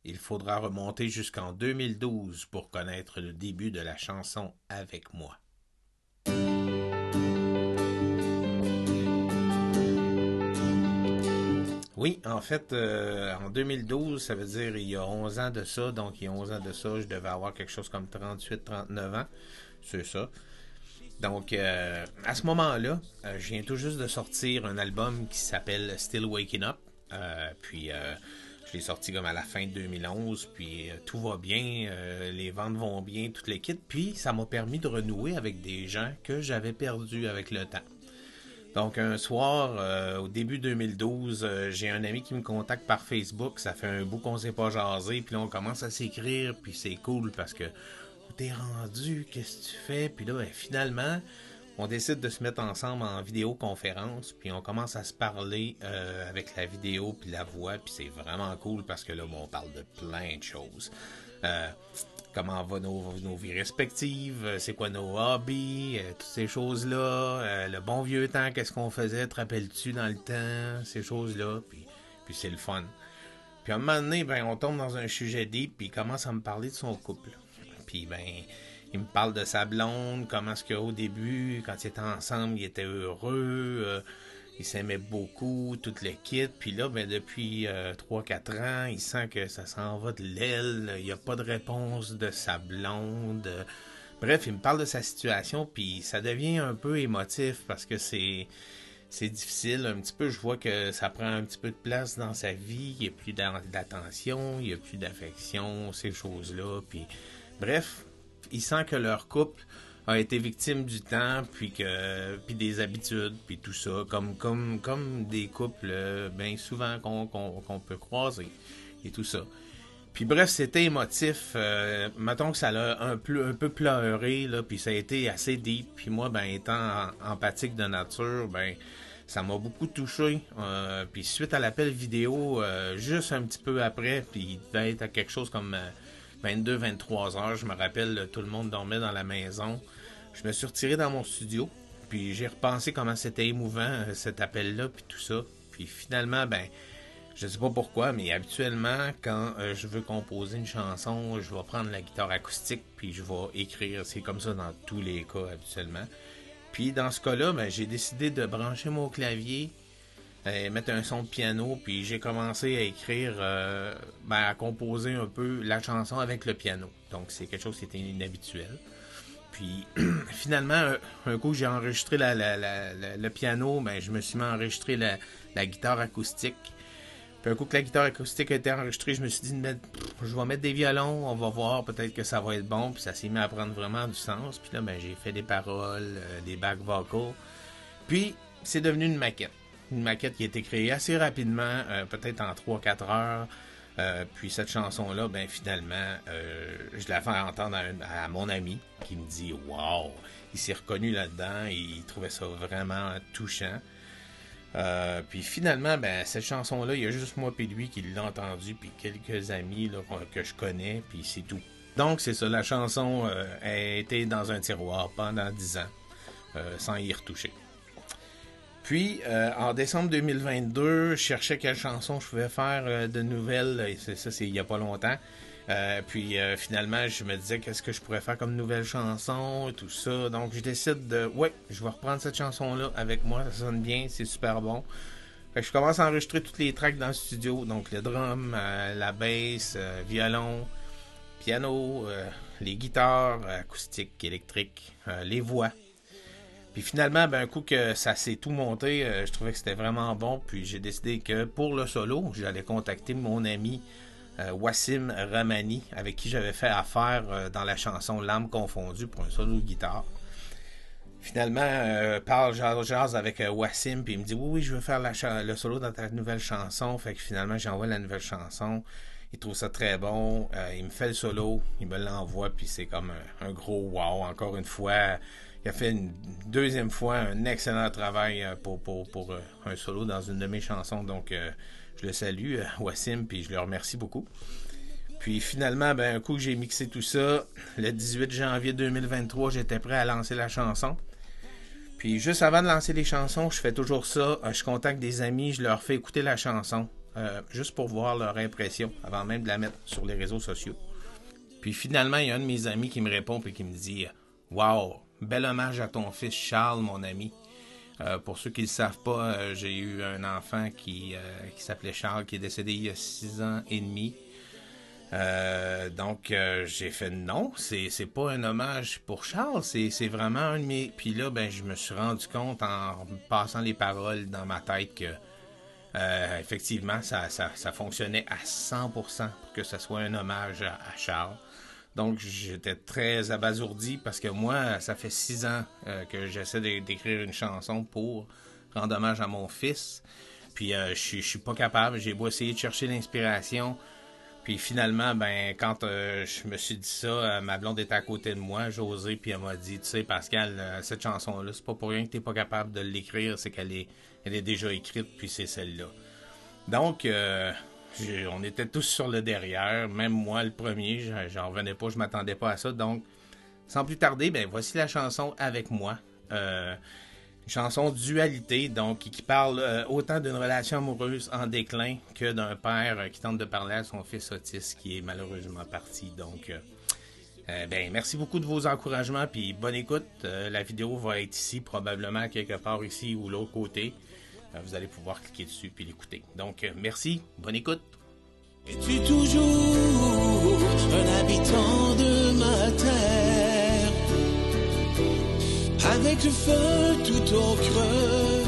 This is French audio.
Il faudra remonter jusqu'en 2012 pour connaître le début de la chanson Avec moi. Oui, en fait, en 2012, ça veut dire il y a 11 ans de ça. Donc, il y a 11 ans de ça, je devais avoir quelque chose comme 38, 39 ans. C'est ça. Donc, à ce moment-là, je viens tout juste de sortir un album qui s'appelle Still Waking Up. Je l'ai sorti comme à la fin de 2011. Puis, tout va bien, les ventes vont bien, toute l'équipe. Puis, ça m'a permis de renouer avec des gens que j'avais perdus avec le temps. Donc, un soir, au début 2012, j'ai un ami qui me contacte par Facebook. Ça fait un bout qu'on s'est pas jasé. Puis là, on commence à s'écrire. Puis c'est cool parce que où t'es rendu, qu'est-ce que tu fais? Puis là, ben, finalement, on décide de se mettre ensemble en vidéoconférence. Puis on commence à se parler avec la vidéo puis la voix. Puis c'est vraiment cool parce que là, bon, on parle de plein de choses. Euh, Comment va nos vies respectives, c'est quoi nos hobbies, toutes ces choses-là, le bon vieux temps, qu'est-ce qu'on faisait, te rappelles-tu dans le temps, ces choses-là, puis c'est le fun. Puis à un moment donné, ben, on tombe dans un sujet deep, puis il commence à me parler de son couple. Puis ben, il me parle de sa blonde, comment est-ce qu'au début, quand ils étaient ensemble, ils étaient heureux, il s'aimait beaucoup, tout le kit. Puis là, ben, depuis 3-4 ans, il sent que ça s'en va de l'aile. Il n'y a pas de réponse de sa blonde. Bref, il me parle de sa situation, puis ça devient un peu émotif parce que c'est difficile un petit peu. Je vois que ça prend un petit peu de place dans sa vie. Il n'y a plus d'attention, il n'y a plus d'affection, ces choses-là. Puis, bref, il sent que leur couple a été victime du temps, puis des habitudes, puis tout ça, comme des couples bien souvent qu'on peut croiser, et tout ça. Puis bref, c'était émotif. Mettons que ça l'a un peu pleuré, là, puis ça a été assez deep. Puis moi, ben, étant empathique de nature, ben, ça m'a beaucoup touché. Puis suite à l'appel vidéo, juste un petit peu après, puis il devait être à quelque chose comme 22-23 heures, je me rappelle, tout le monde dormait dans la maison. Je me suis retiré dans mon studio, puis j'ai repensé comment c'était émouvant, cet appel-là, puis tout ça. Puis finalement, ben, je sais pas pourquoi, mais habituellement, quand je veux composer une chanson, je vais prendre la guitare acoustique, puis je vais écrire. C'est comme ça dans tous les cas, habituellement. Puis dans ce cas-là, ben, j'ai décidé de brancher mon clavier, mettre un son de piano, puis j'ai commencé à écrire, ben, à composer un peu la chanson avec le piano. Donc c'est quelque chose qui était inhabituel. Puis finalement, un coup j'ai enregistré le piano, ben, je me suis mis à enregistrer la guitare acoustique. Puis un coup que la guitare acoustique a été enregistrée, je me suis dit, je vais mettre des violons, on va voir, peut-être que ça va être bon. Puis ça s'est mis à prendre vraiment du sens. Puis là, ben, j'ai fait des paroles, des back vocals. Puis c'est devenu une maquette. Une maquette qui a été créée assez rapidement, peut-être en 3-4 heures. Puis cette chanson-là, ben finalement, je la fais entendre à mon ami qui me dit « Wow! » Il s'est reconnu là-dedans et il trouvait ça vraiment touchant. Puis finalement, ben, cette chanson-là, il y a juste moi et lui qui l'a entendu, puis quelques amis là, que je connais, puis c'est tout. Donc c'est ça, la chanson a été dans un tiroir pendant 10 ans, sans y retoucher. Puis, en décembre 2022, je cherchais quelle chanson je pouvais faire de nouvelles. Et c'est il n'y a pas longtemps. Finalement, je me disais qu'est-ce que je pourrais faire comme nouvelle chanson et tout ça. Donc, je décide ouais, je vais reprendre cette chanson-là avec moi. Ça sonne bien, c'est super bon. Fait que je commence à enregistrer toutes les tracks dans le studio. Donc, le drum, la bass, violon, piano, les guitares acoustiques, électriques, les voix. Puis finalement, ben, un coup que ça s'est tout monté, je trouvais que c'était vraiment bon. Puis j'ai décidé que pour le solo, j'allais contacter mon ami Wassim Ramani, avec qui j'avais fait affaire dans la chanson L'âme confondue pour un solo de guitare. Finalement, parle jase avec Wassim, puis il me dit oui, je veux faire le solo dans ta nouvelle chanson. Fait que finalement, j'envoie la nouvelle chanson. Il trouve ça très bon. Il me fait le solo, il me l'envoie, puis c'est comme un gros wow. Encore une fois, il a fait une deuxième fois un excellent travail pour un solo dans une de mes chansons. Donc, je le salue, Wassim, puis je le remercie beaucoup. Puis finalement, ben, un coup que j'ai mixé tout ça, le 18 janvier 2023, j'étais prêt à lancer la chanson. Puis juste avant de lancer les chansons, je fais toujours ça. Je contacte des amis, je leur fais écouter la chanson. juste pour voir leur impression avant même de la mettre sur les réseaux sociaux. Puis finalement, il y a un de mes amis qui me répond et qui me dit « Wow, bel hommage à ton fils Charles, mon ami. » Pour ceux qui ne le savent pas, j'ai eu un enfant qui s'appelait Charles, qui est décédé il y a 6 ans et demi. Donc j'ai fait non, c'est pas un hommage pour Charles, c'est vraiment un de mes... Puis là, ben je me suis rendu compte en passant les paroles dans ma tête que effectivement, ça fonctionnait à 100% pour que ce soit un hommage à Charles. Donc, j'étais très abasourdi parce que moi, ça fait 6 ans que j'essaie d'écrire une chanson pour rendre hommage à mon fils. Puis, je suis pas capable. J'ai beau essayer de chercher l'inspiration. Puis, finalement, ben quand je me suis dit ça, ma blonde était à côté de moi, Josée, puis elle m'a dit, tu sais, Pascal, cette chanson-là, c'est pas pour rien que t'es pas capable de l'écrire, c'est qu'elle est déjà écrite, puis c'est celle-là. Donc, on était tous sur le derrière, même moi le premier, j'en revenais pas, je m'attendais pas à ça. Donc, sans plus tarder, ben voici la chanson Avec moi. Une chanson dualité, donc qui parle autant d'une relation amoureuse en déclin que d'un père qui tente de parler à son fils autiste qui est malheureusement parti. Donc, ben merci beaucoup de vos encouragements, puis bonne écoute. La vidéo va être ici, probablement quelque part ici ou l'autre côté. Vous allez pouvoir cliquer dessus puis l'écouter. Donc, merci, bonne écoute. Es-tu toujours un habitant de ma terre, avec le feu tout au creux